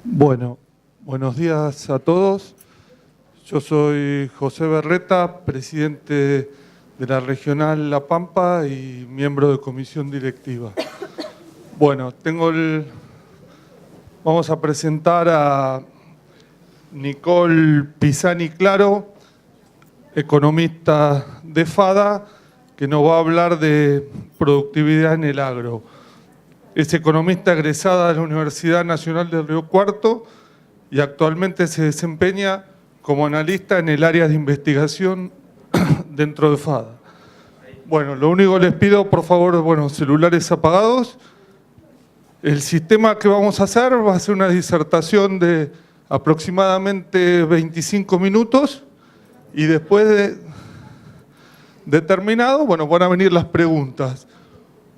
Bueno, buenos días a todos. Yo soy José Berreta, presidente de la Regional La Pampa y miembro de comisión directiva. Bueno, vamos a presentar a Nicole Pisani Claro, economista de FADA, que nos va a hablar de productividad en el agro. Es economista egresada de la Universidad Nacional de Río Cuarto y actualmente se desempeña como analista en el área de investigación dentro de FADA. Bueno, lo único que les pido, por favor, celulares apagados. El sistema que vamos a hacer va a ser una disertación de aproximadamente 25 minutos y después de terminado, van a venir las preguntas.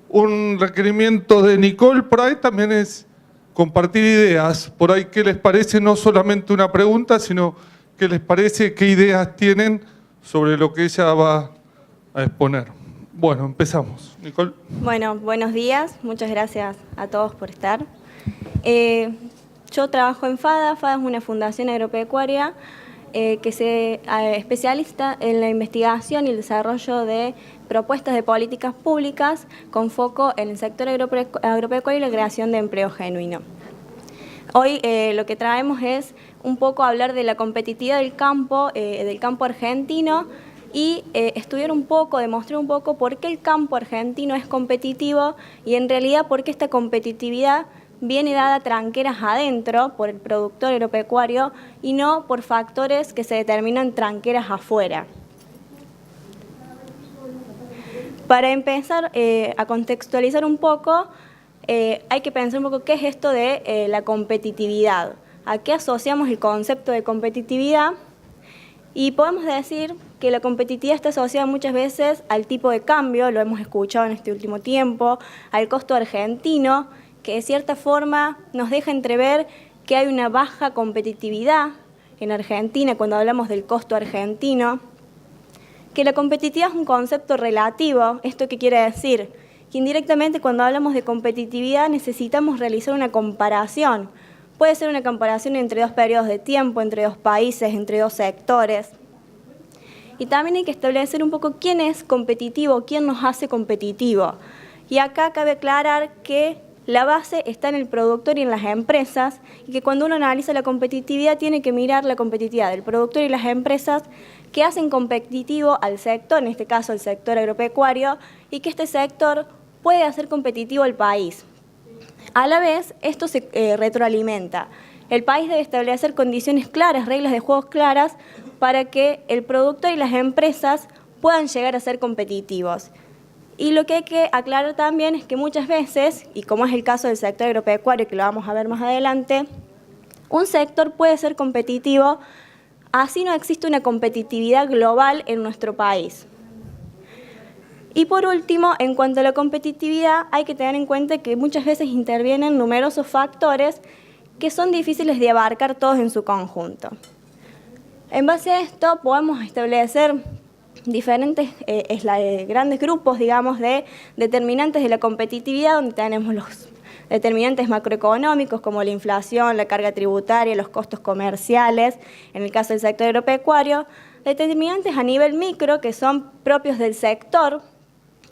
Un requerimiento de Nicole por ahí también es compartir ideas. Por ahí, ¿qué les parece? No solamente una pregunta, sino qué les parece, qué ideas tienen sobre lo que ella va a exponer. Bueno, empezamos. Nicole. Bueno, buenos días. Muchas gracias a todos por estar. Yo trabajo en FADA. FADA es una fundación agropecuaria que se especializa en la investigación y el desarrollo de propuestas de políticas públicas con foco en el sector agropecuario y la creación de empleo genuino. Hoy lo que traemos es un poco hablar de la competitividad del campo argentino y estudiar un poco, demostrar un poco por qué el campo argentino es competitivo y en realidad por qué esta competitividad viene dada tranqueras adentro por el productor agropecuario y no por factores que se determinan tranqueras afuera. Para empezar a contextualizar un poco, hay que pensar un poco qué es esto de la competitividad. ¿A qué asociamos el concepto de competitividad? Y podemos decir que la competitividad está asociada muchas veces al tipo de cambio, lo hemos escuchado en este último tiempo, al costo argentino, que de cierta forma nos deja entrever que hay una baja competitividad en Argentina cuando hablamos del costo argentino, que la competitividad es un concepto relativo. ¿Esto qué quiere decir? Que indirectamente cuando hablamos de competitividad necesitamos realizar una comparación. Puede ser una comparación entre dos periodos de tiempo, entre dos países, entre dos sectores. Y también hay que establecer un poco quién es competitivo, quién nos hace competitivo. Y acá cabe aclarar que la base está en el productor y en las empresas, y que cuando uno analiza la competitividad tiene que mirar la competitividad del productor y las empresas que hacen competitivo al sector, en este caso el sector agropecuario, y que este sector puede hacer competitivo al país. A la vez, esto se retroalimenta. El país debe establecer condiciones claras, reglas de juegos claras, para que el productor y las empresas puedan llegar a ser competitivos. Y lo que hay que aclarar también es que muchas veces, y como es el caso del sector agropecuario, que lo vamos a ver más adelante, un sector puede ser competitivo, así no existe una competitividad global en nuestro país. Y por último, en cuanto a la competitividad, hay que tener en cuenta que muchas veces intervienen numerosos factores que son difíciles de abarcar todos en su conjunto. En base a esto podemos establecer diferentes grandes grupos, digamos, de determinantes de la competitividad, donde tenemos los determinantes macroeconómicos como la inflación, la carga tributaria, los costos comerciales, en el caso del sector agropecuario, determinantes a nivel micro que son propios del sector,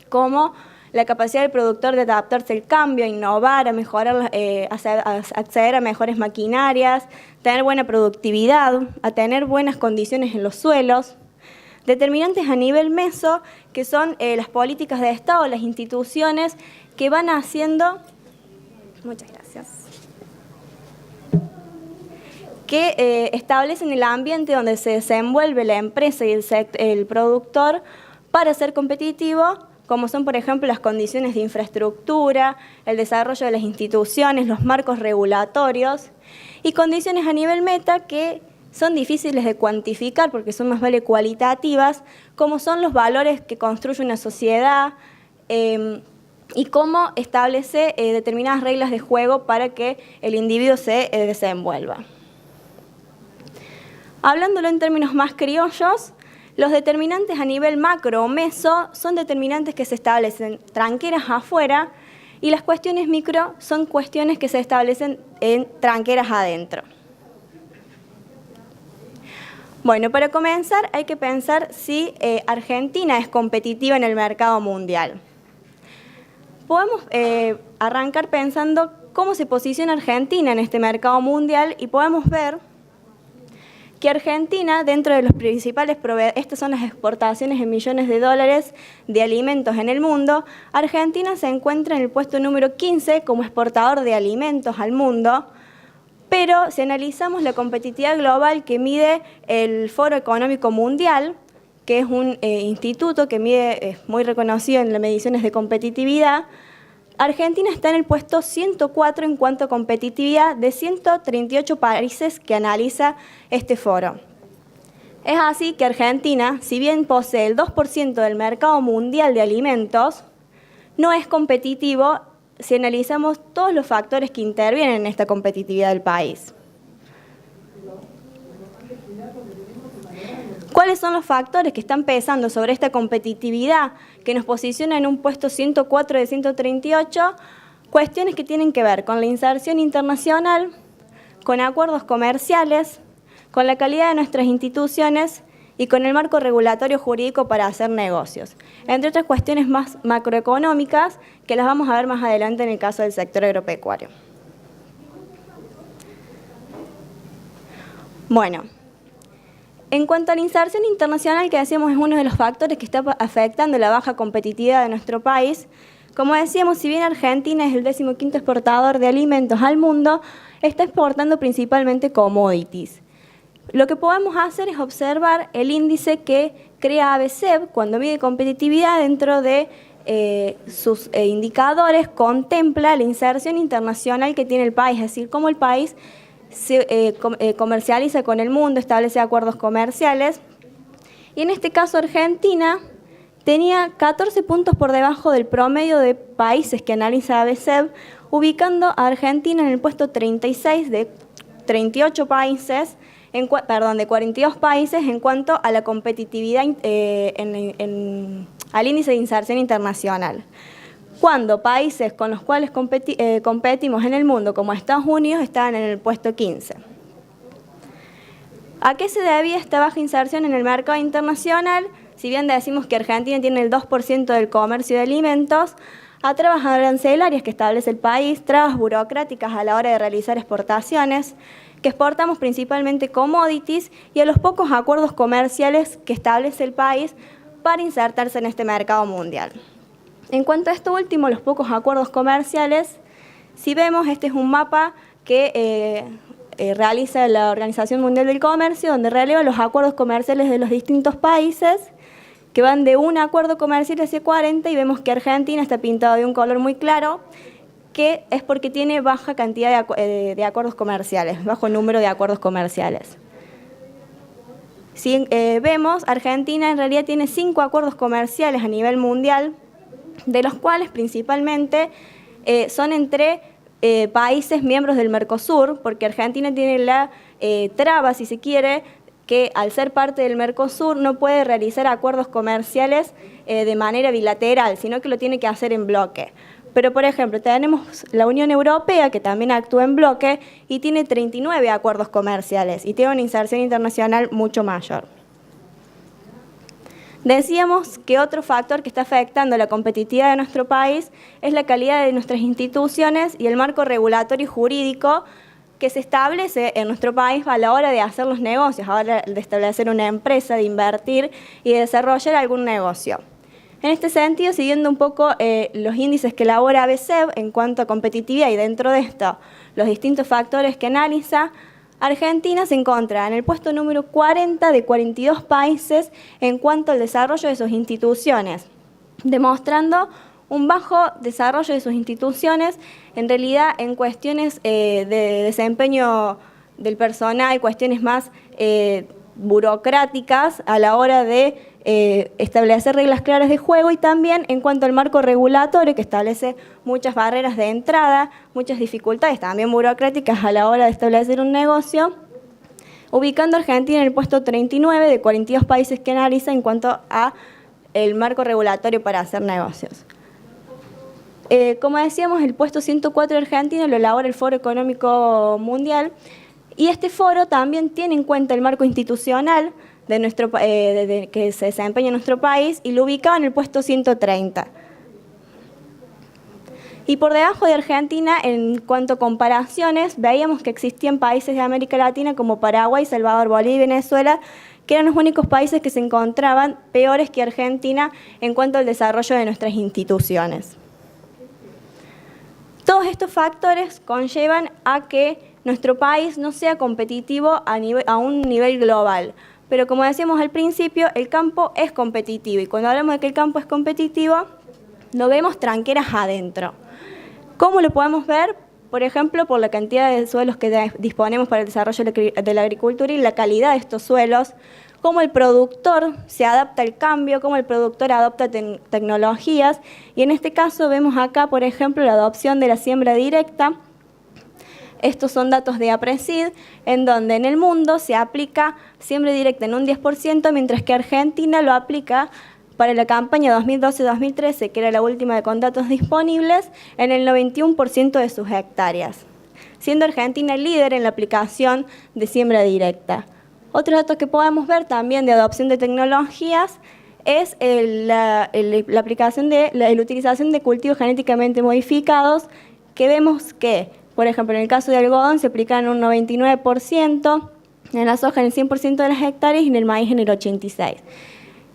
como la capacidad del productor de adaptarse al cambio, a innovar, a mejorar, a acceder a mejores maquinarias, tener buena productividad, a tener buenas condiciones en los suelos. Determinantes a nivel meso, que son las políticas de Estado, las instituciones que van haciendo, muchas gracias, que establecen el ambiente donde se desenvuelve la empresa y el productor para ser competitivo, como son, por ejemplo, las condiciones de infraestructura, el desarrollo de las instituciones, los marcos regulatorios, y condiciones a nivel meta que son difíciles de cuantificar porque son más vale cualitativas, como son los valores que construye una sociedad y cómo establece determinadas reglas de juego para que el individuo se desenvuelva. Hablándolo en términos más criollos, los determinantes a nivel macro o meso son determinantes que se establecen tranqueras afuera y las cuestiones micro son cuestiones que se establecen en tranqueras adentro. Bueno, para comenzar hay que pensar si Argentina es competitiva en el mercado mundial. Podemos arrancar pensando cómo se posiciona Argentina en este mercado mundial y podemos ver que Argentina, dentro de los principales proveedores, estas son las exportaciones en millones de dólares de alimentos en el mundo, Argentina se encuentra en el puesto número 15 como exportador de alimentos al mundo, pero si analizamos la competitividad global que mide el Foro Económico Mundial, que es un instituto que mide, es muy reconocido en las mediciones de competitividad, Argentina está en el puesto 104 en cuanto a competitividad de 138 países que analiza este foro. Es así que Argentina, si bien posee el 2% del mercado mundial de alimentos, no es competitivo si analizamos todos los factores que intervienen en esta competitividad del país. ¿Cuáles son los factores que están pesando sobre esta competitividad que nos posiciona en un puesto 104 de 138? Cuestiones que tienen que ver con la inserción internacional, con acuerdos comerciales, con la calidad de nuestras instituciones y con el marco regulatorio jurídico para hacer negocios, entre otras cuestiones más macroeconómicas que las vamos a ver más adelante en el caso del sector agropecuario. Bueno. En cuanto a la inserción internacional, que decíamos es uno de los factores que está afectando la baja competitividad de nuestro país, como decíamos, si bien Argentina es el 15º exportador de alimentos al mundo, está exportando principalmente commodities. Lo que podemos hacer es observar el índice que crea ABCEP cuando mide competitividad dentro de sus indicadores, contempla la inserción internacional que tiene el país, es decir, cómo el país se comercializa con el mundo, establece acuerdos comerciales. Y en este caso Argentina tenía 14 puntos por debajo del promedio de países que analiza ABCEP, ubicando a Argentina en el puesto 36 de 38 países, de 42 países en cuanto a la competitividad al índice de inserción internacional. Cuando países con los cuales competimos en el mundo, como Estados Unidos, estaban en el puesto 15. ¿A qué se debía esta baja inserción en el mercado internacional? Si bien decimos que Argentina tiene el 2% del comercio de alimentos, a trabas arancelarias que establece el país, trabas burocráticas a la hora de realizar exportaciones, que exportamos principalmente commodities, y a los pocos acuerdos comerciales que establece el país para insertarse en este mercado mundial. En cuanto a esto último, los pocos acuerdos comerciales, si vemos, este es un mapa que realiza la Organización Mundial del Comercio, donde releva los acuerdos comerciales de los distintos países, que van de un acuerdo comercial hacia 40, y vemos que Argentina está pintado de un color muy claro, que es porque tiene baja cantidad de acuerdos comerciales, bajo número de acuerdos comerciales. Si vemos, Argentina en realidad tiene 5 acuerdos comerciales a nivel mundial, de los cuales principalmente son entre países miembros del Mercosur, porque Argentina tiene la traba, si se quiere, que al ser parte del Mercosur no puede realizar acuerdos comerciales de manera bilateral, sino que lo tiene que hacer en bloque. Pero, por ejemplo, tenemos la Unión Europea, que también actúa en bloque, y tiene 39 acuerdos comerciales, y tiene una inserción internacional mucho mayor. Decíamos que otro factor que está afectando la competitividad de nuestro país es la calidad de nuestras instituciones y el marco regulatorio y jurídico que se establece en nuestro país a la hora de hacer los negocios, a la hora de establecer una empresa, de invertir y de desarrollar algún negocio. En este sentido, siguiendo un poco los índices que elabora ABCEP en cuanto a competitividad y dentro de esto los distintos factores que analiza, Argentina se encuentra en el puesto número 40 de 42 países en cuanto al desarrollo de sus instituciones, demostrando un bajo desarrollo de sus instituciones, en realidad en cuestiones de desempeño del personal, cuestiones más burocráticas a la hora de establecer reglas claras de juego, y también en cuanto al marco regulatorio que establece muchas barreras de entrada, muchas dificultades también burocráticas a la hora de establecer un negocio, ubicando a Argentina en el puesto 39 de 42 países que analiza en cuanto a el marco regulatorio para hacer negocios. Como decíamos, el puesto 104 de Argentina lo elabora el Foro Económico Mundial y este foro también tiene en cuenta el marco institucional de que se desempeña en nuestro país y lo ubicaba en el puesto 130. Y por debajo de Argentina, en cuanto a comparaciones, veíamos que existían países de América Latina como Paraguay, Salvador, Bolivia y Venezuela, que eran los únicos países que se encontraban peores que Argentina en cuanto al desarrollo de nuestras instituciones. Todos estos factores conllevan a que nuestro país no sea competitivo a un nivel global. Pero como decíamos al principio, el campo es competitivo y cuando hablamos de que el campo es competitivo, lo vemos tranqueras adentro. ¿Cómo lo podemos ver? Por ejemplo, por la cantidad de suelos que disponemos para el desarrollo de la agricultura y la calidad de estos suelos, cómo el productor se adapta al cambio, cómo el productor adopta tecnologías. Y en este caso vemos acá, por ejemplo, la adopción de la siembra directa. Estos son datos de APRESID, en donde en el mundo se aplica siembra directa en un 10%, mientras que Argentina lo aplica para la campaña 2012-2013, que era la última con datos disponibles, en el 91% de sus hectáreas, siendo Argentina el líder en la aplicación de siembra directa. Otro dato que podemos ver también de adopción de tecnologías es la aplicación de la utilización de cultivos genéticamente modificados, que vemos que, por ejemplo, en el caso de algodón se aplica en un 99%, en la soja en el 100% de las hectáreas y en el maíz en el 86%.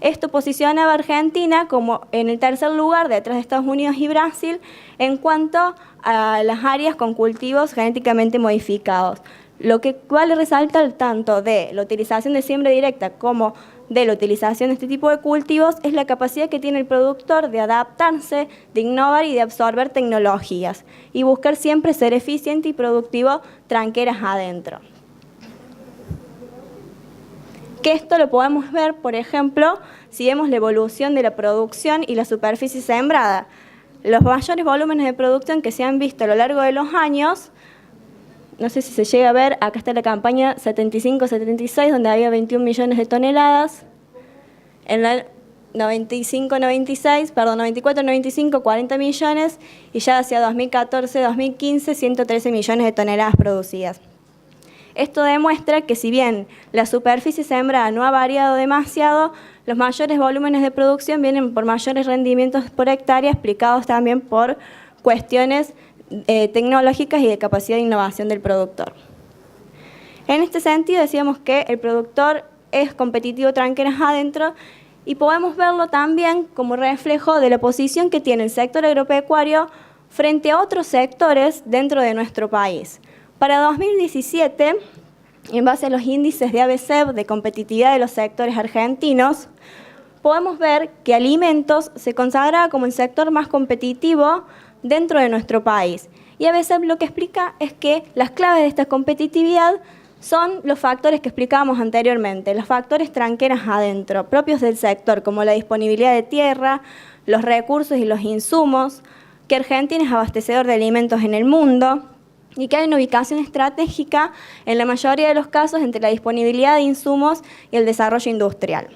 Esto posicionaba a Argentina como en el tercer lugar, detrás de Estados Unidos y Brasil, en cuanto a las áreas con cultivos genéticamente modificados. Lo que vale resaltar tanto de la utilización de siembra directa como de la utilización de este tipo de cultivos es la capacidad que tiene el productor de adaptarse, de innovar y de absorber tecnologías y buscar siempre ser eficiente y productivo tranqueras adentro. Que esto lo podemos ver, por ejemplo, si vemos la evolución de la producción y la superficie sembrada. Los mayores volúmenes de producción que se han visto a lo largo de los años, no sé si se llega a ver, acá está la campaña 75-76, donde había 21 millones de toneladas. En la 94-95, 40 millones, y ya hacia 2014-2015, 113 millones de toneladas producidas. Esto demuestra que si bien la superficie sembrada no ha variado demasiado, los mayores volúmenes de producción vienen por mayores rendimientos por hectárea, explicados también por cuestiones tecnológicas y de capacidad de innovación del productor. En este sentido decíamos que el productor es competitivo tranqueras adentro y podemos verlo también como reflejo de la posición que tiene el sector agropecuario frente a otros sectores dentro de nuestro país. Para 2017, en base a los índices de ABCEP de competitividad de los sectores argentinos, podemos ver que alimentos se consagraba como el sector más competitivo dentro de nuestro país. Y ABCEP lo que explica es que las claves de esta competitividad son los factores que explicábamos anteriormente, los factores tranqueras adentro, propios del sector, como la disponibilidad de tierra, los recursos y los insumos, que Argentina es abastecedor de alimentos en el mundo, y que hay una ubicación estratégica en la mayoría de los casos entre la disponibilidad de insumos y el desarrollo industrial.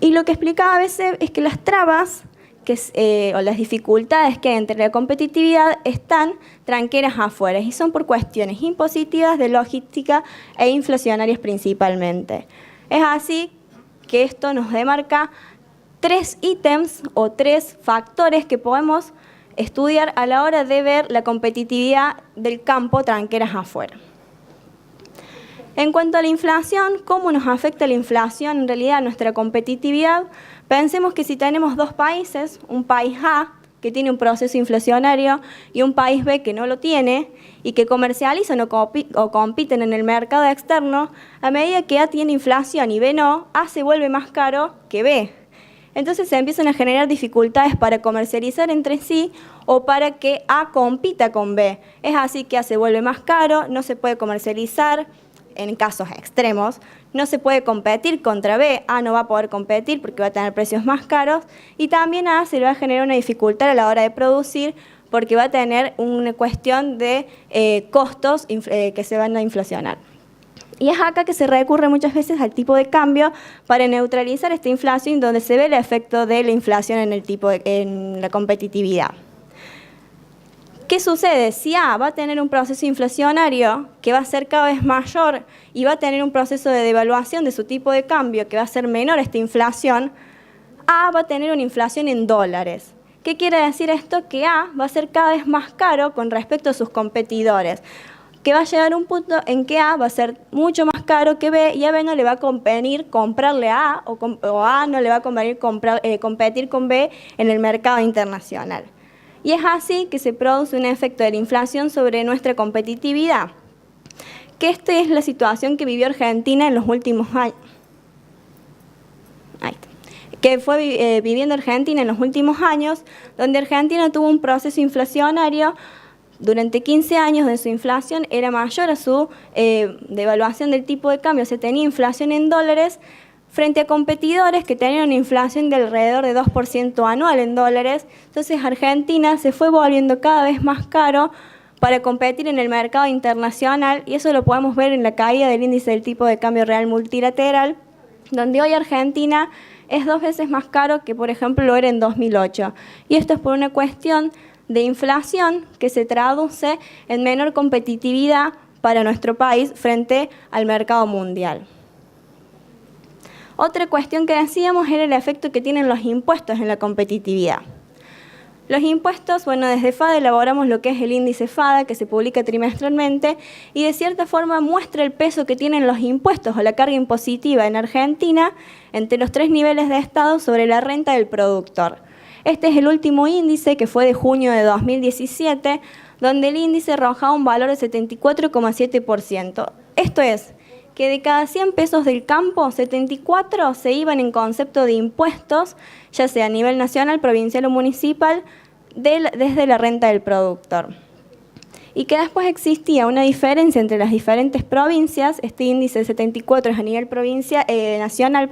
Y lo que explicaba a veces es que las trabas o las dificultades que hay entre la competitividad están tranqueras afuera y son por cuestiones impositivas de logística e inflacionarias principalmente. Es así que esto nos demarca 3 ítems o 3 factores que podemos estudiar a la hora de ver la competitividad del campo tranqueras afuera. En cuanto a la inflación, ¿cómo nos afecta la inflación en realidad a nuestra competitividad? Pensemos que si tenemos dos países, un país A que tiene un proceso inflacionario y un país B que no lo tiene y que comercializan o compiten en el mercado externo, a medida que A tiene inflación y B no, A se vuelve más caro que B. Entonces se empiezan a generar dificultades para comercializar entre sí o para que A compita con B. Es así que A se vuelve más caro, no se puede comercializar en casos extremos, no se puede competir contra B, A no va a poder competir porque va a tener precios más caros y también A se le va a generar una dificultad a la hora de producir porque va a tener una cuestión de costos que se van a inflacionar. Y es acá que se recurre muchas veces al tipo de cambio para neutralizar esta inflación, donde se ve el efecto de la inflación en la competitividad. ¿Qué sucede? Si A va a tener un proceso inflacionario que va a ser cada vez mayor y va a tener un proceso de devaluación de su tipo de cambio que va a ser menor a esta inflación, A va a tener una inflación en dólares. ¿Qué quiere decir esto? Que A va a ser cada vez más caro con respecto a sus competidores, que va a llegar a un punto en que A va a ser mucho más caro que B y a B no le va a convenir comprarle a A o A no le va a convenir competir con B en el mercado internacional. Y es así que se produce un efecto de la inflación sobre nuestra competitividad, que esta es la situación que vivió Argentina en los últimos años. Que fue viviendo Argentina en los últimos años, donde Argentina tuvo un proceso inflacionario durante 15 años, donde su inflación era mayor a su devaluación del tipo de cambio, se tenía inflación en dólares, frente a competidores que tenían una inflación de alrededor de 2% anual en dólares. Entonces Argentina se fue volviendo cada vez más caro para competir en el mercado internacional, y eso lo podemos ver en la caída del índice del tipo de cambio real multilateral, donde hoy Argentina es 2 veces más caro que, por ejemplo, lo era en 2008. Y esto es por una cuestión de inflación que se traduce en menor competitividad para nuestro país frente al mercado mundial. Otra cuestión que decíamos era el efecto que tienen los impuestos en la competitividad. Los impuestos, bueno, desde FADA elaboramos lo que es el índice FADA, que se publica trimestralmente, y de cierta forma muestra el peso que tienen los impuestos o la carga impositiva en Argentina entre los 3 niveles de Estado sobre la renta del productor. Este es el último índice, que fue de junio de 2017, donde el índice arrojaba un valor de 74,7%. Esto es, que de cada 100 pesos del campo, 74 se iban en concepto de impuestos, ya sea a nivel nacional, provincial o municipal, desde la renta del productor. Y que después existía una diferencia entre las diferentes provincias, este índice de 74 es a nivel nacional,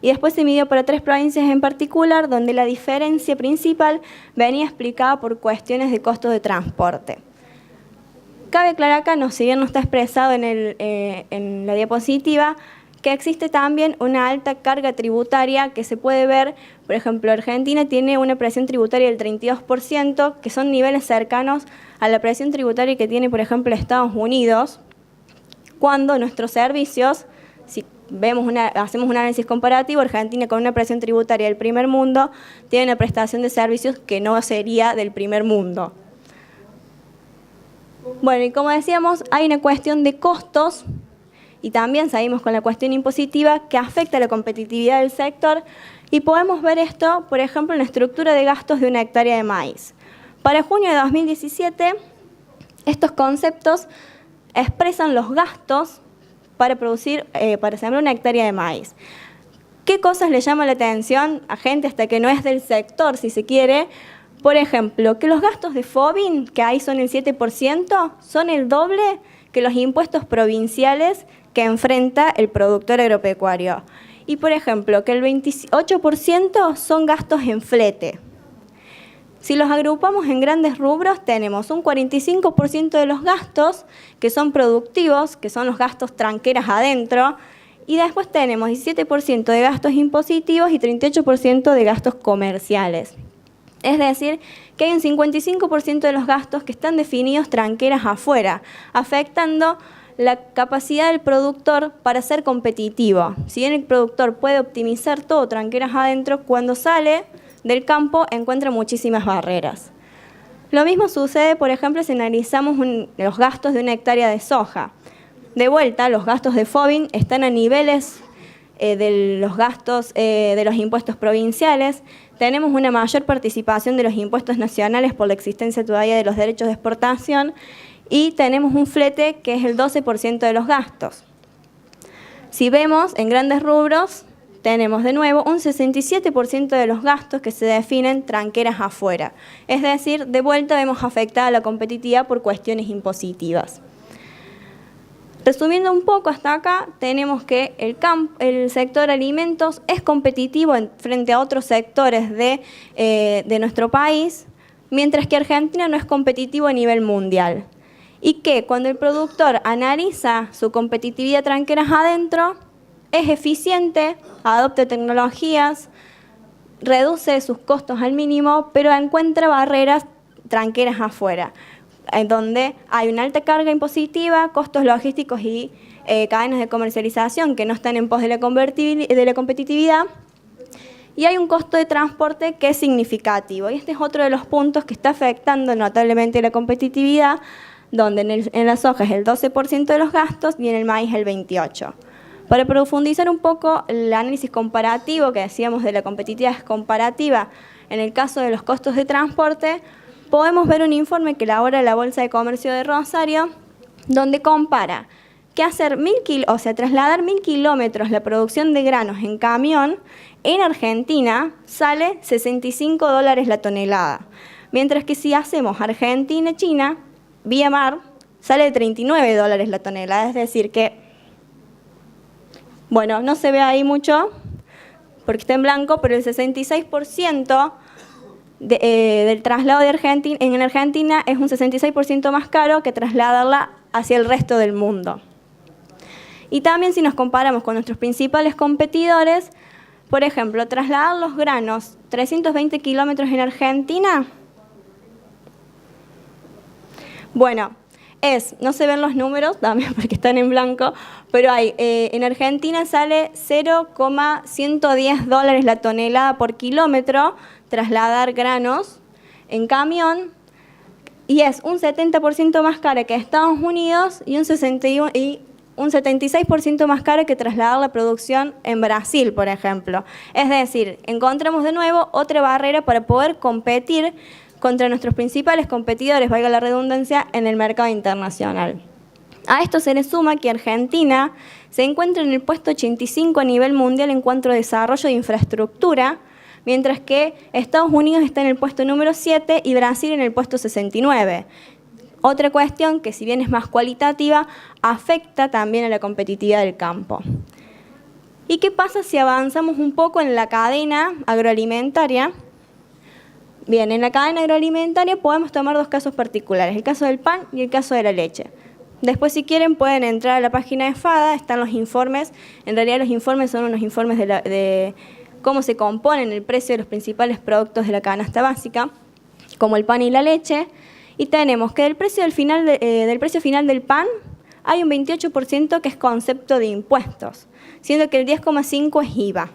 y después se midió para 3 provincias en particular, donde la diferencia principal venía explicada por cuestiones de costos de transporte. Cabe aclarar acá, si bien no está expresado en la diapositiva, que existe también una alta carga tributaria que se puede ver. Por ejemplo, Argentina tiene una presión tributaria del 32%, que son niveles cercanos a la presión tributaria que tiene, por ejemplo, Estados Unidos, cuando nuestros servicios, si hacemos un análisis comparativo, Argentina con una presión tributaria del primer mundo tiene una prestación de servicios que no sería del primer mundo. Bueno, y como decíamos, hay una cuestión de costos y también seguimos con la cuestión impositiva que afecta a la competitividad del sector, y podemos ver esto, por ejemplo, en la estructura de gastos de una hectárea de maíz. Para junio de 2017, estos conceptos expresan los gastos para sembrar una hectárea de maíz. ¿Qué cosas le llaman la atención a gente hasta que no es del sector, si se quiere? Por ejemplo, que los gastos de FOBIN, que ahí son el 7%, son el doble que los impuestos provinciales que enfrenta el productor agropecuario. Y, por ejemplo, que el 28% son gastos en flete. Si los agrupamos en grandes rubros, tenemos un 45% de los gastos que son productivos, que son los gastos tranqueras adentro, y después tenemos 17% de gastos impositivos y 38% de gastos comerciales. Es decir, que hay un 55% de los gastos que están definidos tranqueras afuera, afectando la capacidad del productor para ser competitivo. Si bien el productor puede optimizar todo tranqueras adentro, cuando sale del campo encuentra muchísimas barreras. Lo mismo sucede, por ejemplo, si analizamos los gastos de una hectárea de soja. De vuelta, los gastos de FOBIN están a niveles de los gastos de los impuestos provinciales. Tenemos una mayor participación de los impuestos nacionales por la existencia todavía de los derechos de exportación, y tenemos un flete que es el 12% de los gastos. Si vemos en grandes rubros, tenemos de nuevo un 67% de los gastos que se definen tranqueras afuera. Es decir, de vuelta vemos afectada la competitividad por cuestiones impositivas. Resumiendo un poco hasta acá, tenemos que el sector alimentos es competitivo frente a otros sectores de nuestro país, mientras que Argentina no es competitivo a nivel mundial. y que cuando el productor analiza su competitividad tranqueras adentro, es eficiente, adopta tecnologías, reduce sus costos al mínimo, pero encuentra barreras tranqueras afuera, en donde hay una alta carga impositiva, costos logísticos y cadenas de comercialización que no están en pos de la competitividad, y hay un costo de transporte que es significativo. Y este es otro de los puntos que está afectando notablemente la competitividad, donde en la soja es el 12% de los gastos y en el maíz el 28%. Para profundizar un poco el análisis comparativo que decíamos de la competitividad comparativa, en el caso de los costos de transporte, podemos ver un informe que elabora la Bolsa de Comercio de Rosario, donde compara que trasladar 1000 kilómetros la producción de granos en camión en Argentina sale $65 la tonelada, mientras que si hacemos Argentina-China vía mar sale $39 la tonelada, es decir que, bueno, no se ve ahí mucho porque está en blanco, pero el 66% del traslado en Argentina es un 66% más caro que trasladarla hacia el resto del mundo. Y también si nos comparamos con nuestros principales competidores, por ejemplo, trasladar los granos 320 kilómetros en Argentina, bueno, no se ven los números también porque están en blanco, pero en Argentina sale $0,110 la tonelada por kilómetro trasladar granos en camión, y es un 70% más cara que Estados Unidos y un 76% más cara que trasladar la producción en Brasil, por ejemplo. Es decir, encontramos de nuevo otra barrera para poder competir contra nuestros principales competidores, valga la redundancia, en el mercado internacional. A esto se le suma que Argentina se encuentra en el puesto 85 a nivel mundial en cuanto a desarrollo de infraestructura, mientras que Estados Unidos está en el puesto número 7 y Brasil en el puesto 69. Otra cuestión que, si bien es más cualitativa, afecta también a la competitividad del campo. ¿Y qué pasa si avanzamos un poco en la cadena agroalimentaria? Bien, en la cadena agroalimentaria podemos tomar dos casos particulares, el caso del pan y el caso de la leche. Después, si quieren, pueden entrar a la página de FADA, están los informes. En realidad los informes son unos informes de cómo se componen el precio de los principales productos de la canasta básica, como el pan y la leche. Y tenemos que del precio final del pan hay un 28% que es concepto de impuestos, siendo que el 10,5% es IVA.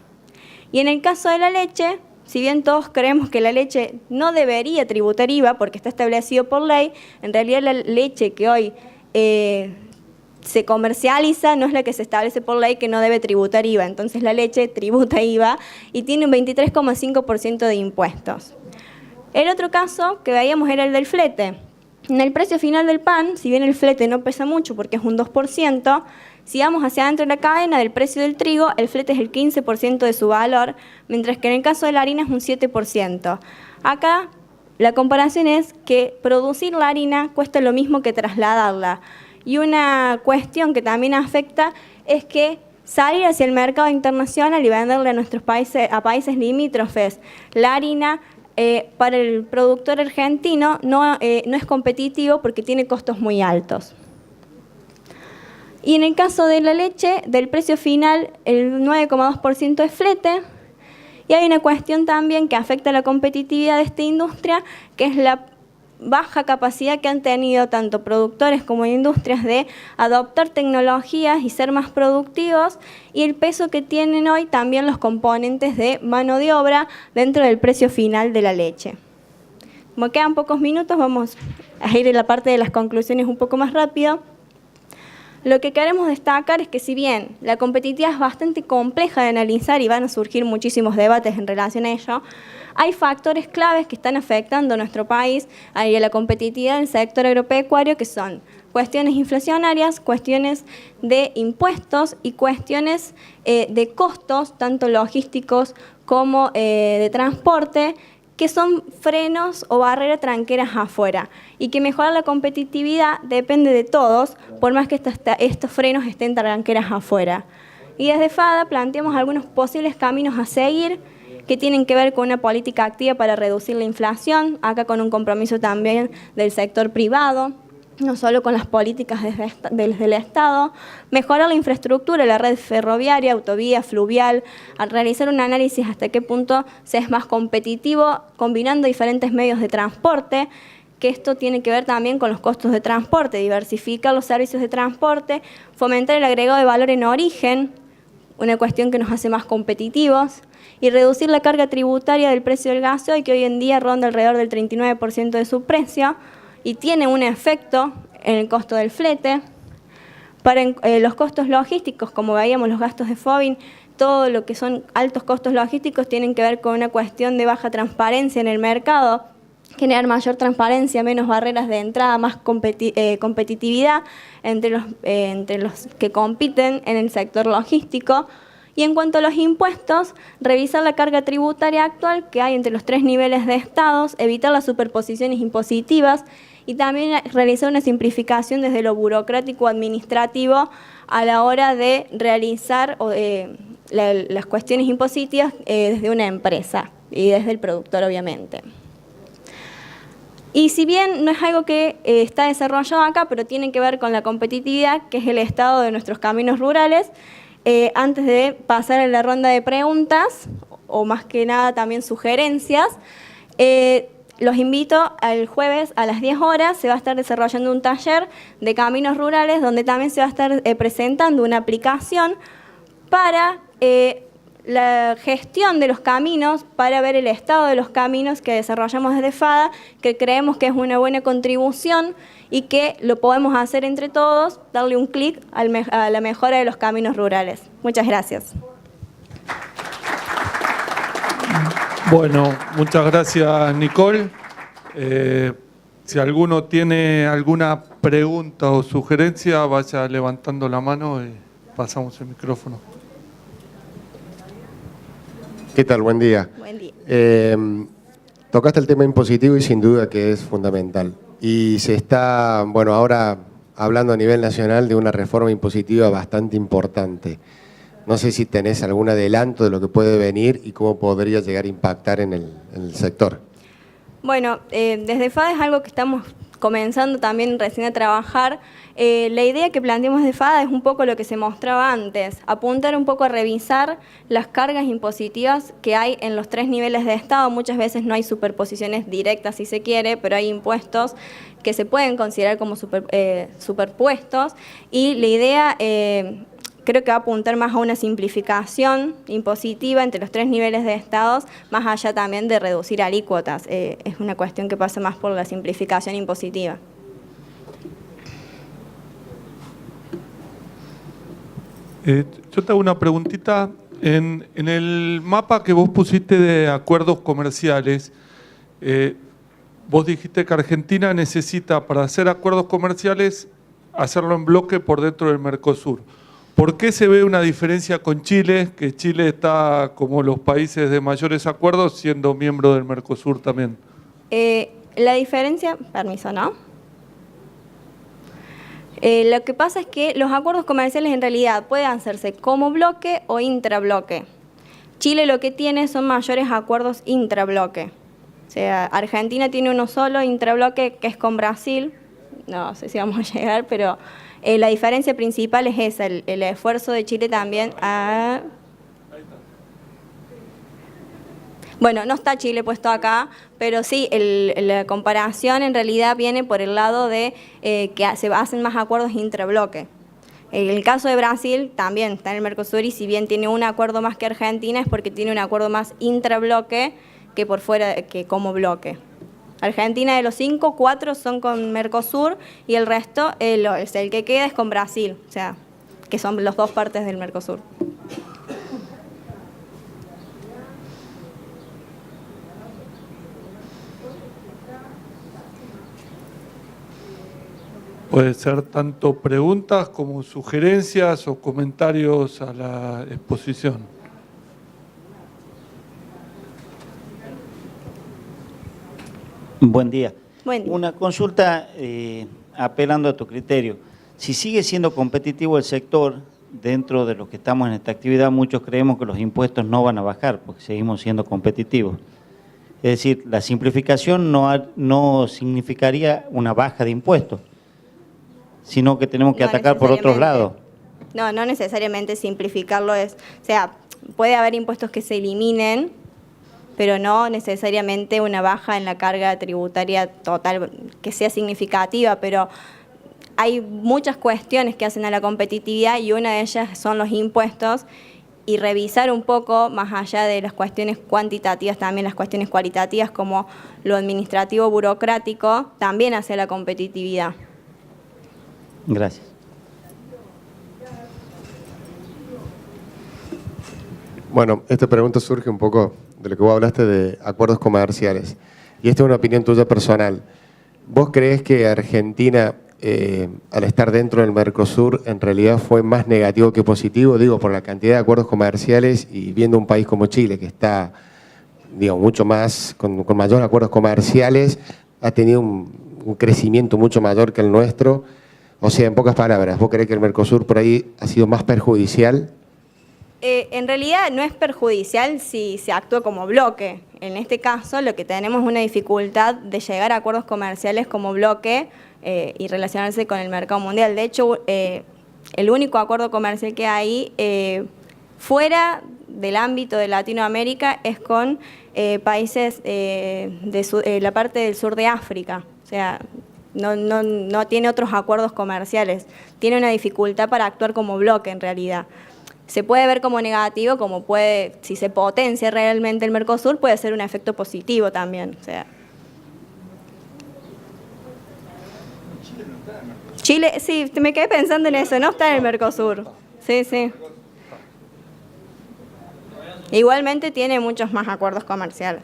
Y en el caso de la leche, si bien todos creemos que la leche no debería tributar IVA porque está establecido por ley, en realidad la leche que hoy se comercializa no es la que se establece por ley, que no debe tributar IVA. Entonces la leche tributa IVA y tiene un 23,5% de impuestos. El otro caso que veíamos era el del flete. En el precio final del pan, si bien el flete no pesa mucho porque es un 2%, si vamos hacia adentro de la cadena del precio del trigo, el flete es el 15% de su valor, mientras que en el caso de la harina es un 7%. Acá la comparación es que producir la harina cuesta lo mismo que trasladarla. Y una cuestión que también afecta es que salir hacia el mercado internacional y venderle a nuestros países, a países limítrofes, la harina para el productor argentino no es competitivo porque tiene costos muy altos. Y en el caso de la leche, del precio final, el 9,2% es flete. Y hay una cuestión también que afecta a la competitividad de esta industria, que es la baja capacidad que han tenido tanto productores como industrias de adoptar tecnologías y ser más productivos, y el peso que tienen hoy también los componentes de mano de obra dentro del precio final de la leche. Como quedan pocos minutos, vamos a ir en la parte de las conclusiones un poco más rápido. Lo que queremos destacar es que, si bien la competitividad es bastante compleja de analizar y van a surgir muchísimos debates en relación a ello, hay factores claves que están afectando a nuestro país y a la competitividad del sector agropecuario, que son cuestiones inflacionarias, cuestiones de impuestos y cuestiones de costos, tanto logísticos como de transporte, que son frenos o barreras tranqueras afuera, y que mejorar la competitividad depende de todos, por más que estos frenos estén tranqueras afuera. Y desde FADA planteamos algunos posibles caminos a seguir que tienen que ver con una política activa para reducir la inflación, acá con un compromiso también del sector privado, no solo con las políticas desde el Estado, mejorar la infraestructura, la red ferroviaria, autovía, fluvial, al realizar un análisis hasta qué punto se es más competitivo combinando diferentes medios de transporte, que esto tiene que ver también con los costos de transporte, diversificar los servicios de transporte, fomentar el agregado de valor en origen, una cuestión que nos hace más competitivos, y reducir la carga tributaria del precio del gasoil, que hoy en día ronda alrededor del 39% de su precio, y tiene un efecto en el costo del flete. Para los costos logísticos, como veíamos los gastos de FOBIN, todo lo que son altos costos logísticos tienen que ver con una cuestión de baja transparencia en el mercado, generar mayor transparencia, menos barreras de entrada, más competitividad entre los que compiten en el sector logístico. Y en cuanto a los impuestos, revisar la carga tributaria actual que hay entre los 3 niveles de estados, evitar las superposiciones impositivas y también realizar una simplificación desde lo burocrático administrativo a la hora de realizar las cuestiones impositivas desde una empresa y desde el productor, obviamente. Y si bien no es algo que está desarrollado acá, pero tiene que ver con la competitividad, que es el estado de nuestros caminos rurales, antes de pasar a la ronda de preguntas, o más que nada también sugerencias, los invito al jueves a las 10 horas, se va a estar desarrollando un taller de caminos rurales, donde también se va a estar presentando una aplicación para la gestión de los caminos, para ver el estado de los caminos que desarrollamos desde FADA, que creemos que es una buena contribución y que lo podemos hacer entre todos, darle un clic a la mejora de los caminos rurales. Muchas gracias. Bueno, muchas gracias, Nicole. Si alguno tiene alguna pregunta o sugerencia, vaya levantando la mano y pasamos el micrófono. ¿Qué tal? Buen día. Buen día. Tocaste el tema impositivo y sin duda que es fundamental. Y se está, bueno, ahora hablando a nivel nacional de una reforma impositiva bastante importante. No sé si tenés algún adelanto de lo que puede venir y cómo podría llegar a impactar en el sector. Bueno, desde FADA es algo que estamos comenzando también recién a trabajar. La idea que planteamos de FADA es un poco lo que se mostraba antes, apuntar un poco a revisar las cargas impositivas que hay en los 3 niveles de Estado. Muchas veces no hay superposiciones directas si se quiere, pero hay impuestos que se pueden considerar como superpuestos, y la idea creo que va a apuntar más a una simplificación impositiva entre los 3 niveles de estados, más allá también de reducir alícuotas. Es una cuestión que pasa más por la simplificación impositiva. Yo te hago una preguntita. En el mapa que vos pusiste de acuerdos comerciales, vos dijiste que Argentina necesita, para hacer acuerdos comerciales, hacerlo en bloque por dentro del Mercosur. ¿Por qué se ve una diferencia con Chile, que Chile está como los países de mayores acuerdos, siendo miembro del Mercosur también? La diferencia, permiso, ¿no? Lo que pasa es que los acuerdos comerciales en realidad pueden hacerse como bloque o intrabloque. Chile lo que tiene son mayores acuerdos intrabloque. O sea, Argentina tiene uno solo intrabloque, que es con Brasil. No sé si vamos a llegar, pero la diferencia principal es esa, el esfuerzo de Chile también a... Bueno, no está Chile puesto acá, pero sí, la comparación en realidad viene por el lado de que se hacen más acuerdos intrabloque. El caso de Brasil también está en el Mercosur, y si bien tiene un acuerdo más que Argentina, es porque tiene un acuerdo más intrabloque que por fuera, que como bloque. Argentina, de los 5, 4 son con Mercosur y el resto, el que queda es con Brasil, o sea, que son las 2 partes del Mercosur. Puede ser tanto preguntas como sugerencias o comentarios a la exposición. Buen día. Buen día. Una consulta apelando a tu criterio. Si sigue siendo competitivo el sector, dentro de los que estamos en esta actividad, muchos creemos que los impuestos no van a bajar porque seguimos siendo competitivos. Es decir, la simplificación no significaría una baja de impuestos. sino que tenemos que No atacar por otros necesariamente. lados. No necesariamente simplificarlo es, o sea, puede haber impuestos que se eliminen, pero no necesariamente una baja en la carga tributaria total que sea significativa, pero hay muchas cuestiones que hacen a la competitividad y una de ellas son los impuestos, y revisar un poco más allá de las cuestiones cuantitativas, también las cuestiones cualitativas como lo administrativo burocrático, también hace la competitividad. Gracias. Bueno, esta pregunta surge un poco de lo que vos hablaste de acuerdos comerciales. Y esta es una opinión tuya personal. ¿Vos creés que Argentina, al estar dentro del Mercosur, en realidad fue más negativo que positivo? Digo, por la cantidad de acuerdos comerciales y viendo un país como Chile, que está, digo, mucho más, con mayores acuerdos comerciales, ha tenido un crecimiento mucho mayor que el nuestro. O sea, en pocas palabras, ¿vos creés que el Mercosur por ahí ha sido más perjudicial? En realidad no es perjudicial si se actúa como bloque. En este caso lo que tenemos es una dificultad de llegar a acuerdos comerciales como bloque y relacionarse con el mercado mundial. De hecho, el único acuerdo comercial que hay fuera del ámbito de Latinoamérica es con países de la parte del sur de África. O sea, no tiene otros acuerdos comerciales. Tiene una dificultad para actuar como bloque en realidad. Se puede ver como negativo, como puede, si se potencia realmente el Mercosur, puede ser un efecto positivo también. O sea. Chile, sí, me quedé pensando en eso, no está en el Mercosur. Sí, sí. Igualmente tiene muchos más acuerdos comerciales.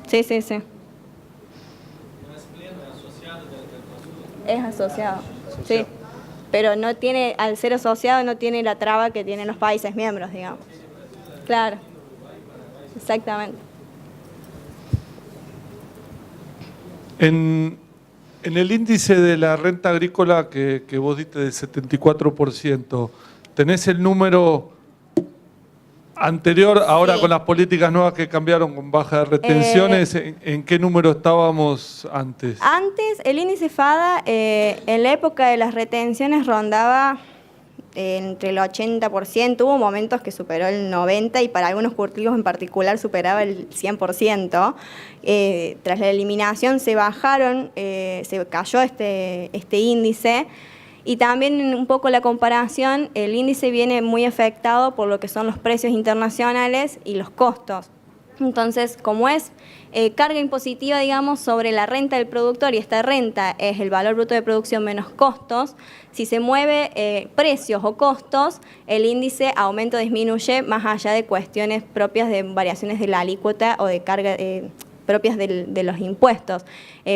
Sí, sí, sí. Es asociado, sí. Pero no tiene, al ser asociado no tiene la traba que tienen los países miembros, digamos. Claro, exactamente. En el índice de la renta agrícola que vos diste del 74%, ¿tenés el número anterior, ahora Sí. con las políticas nuevas que cambiaron con baja de retenciones? ¿En qué número estábamos antes? Antes, el índice FADA, en la época de las retenciones rondaba entre el 80%, hubo momentos que superó el 90% y para algunos cultivos en particular superaba el 100%. Tras la eliminación se bajaron, se cayó este índice. Y también un poco la comparación, el índice viene muy afectado por lo que son los precios internacionales y los costos. Entonces, como es carga impositiva, digamos, sobre la renta del productor, y esta renta es el valor bruto de producción menos costos, si se mueve precios o costos, el índice aumenta o disminuye más allá de cuestiones propias de variaciones de la alícuota o de carga propias de los impuestos.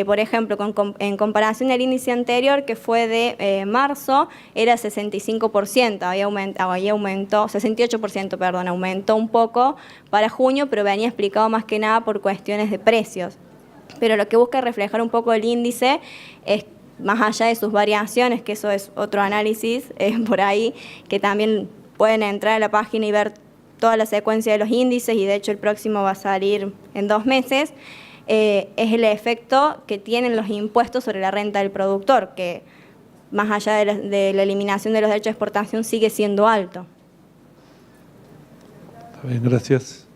Por ejemplo, en comparación al índice anterior, que fue de marzo, era 65%, aumentó 68%, perdón, aumentó un poco para junio, pero venía explicado más que nada por cuestiones de precios. Pero lo que busca reflejar un poco el índice es, más allá de sus variaciones, que eso es otro análisis por ahí, que también pueden entrar a la página y ver toda la secuencia de los índices, y de hecho el próximo va a salir en 2 meses, es el efecto que tienen los impuestos sobre la renta del productor, que más allá de la eliminación de los derechos de exportación sigue siendo alto. Está bien, gracias.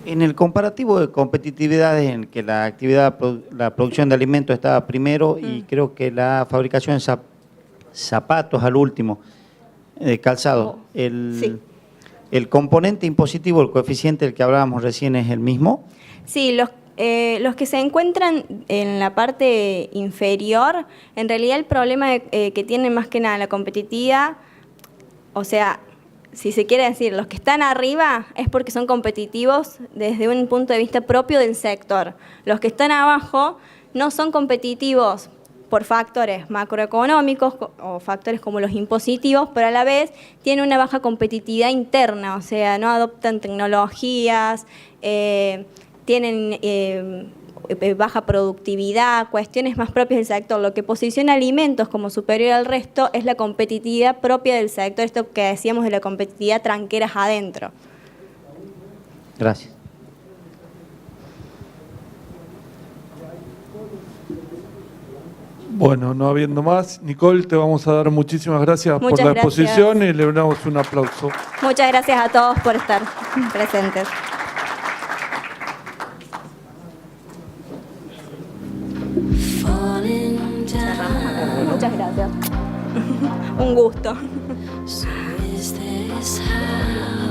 En el comparativo de competitividad en que la actividad, la producción de alimentos estaba primero y creo que la fabricación de zapatos al último, calzado, Sí. ¿el componente impositivo, el coeficiente del que hablábamos recién es el mismo? Sí, los que se encuentran en la parte inferior, en realidad el problema que tienen más que nada la competitividad, o sea, si se quiere decir, los que están arriba es porque son competitivos desde un punto de vista propio del sector. Los que están abajo no son competitivos por factores macroeconómicos o factores como los impositivos, pero a la vez tienen una baja competitividad interna, o sea, no adoptan tecnologías, tienen baja productividad, cuestiones más propias del sector. Lo que posiciona alimentos como superior al resto es la competitividad propia del sector, esto que decíamos de la competitividad tranqueras adentro. Gracias. Bueno, no habiendo más, Nicole, te vamos a dar muchísimas gracias por Muchas la gracias. exposición y le damos un aplauso. Muchas gracias a todos por estar presentes. Muchas gracias. Un gusto. So is this how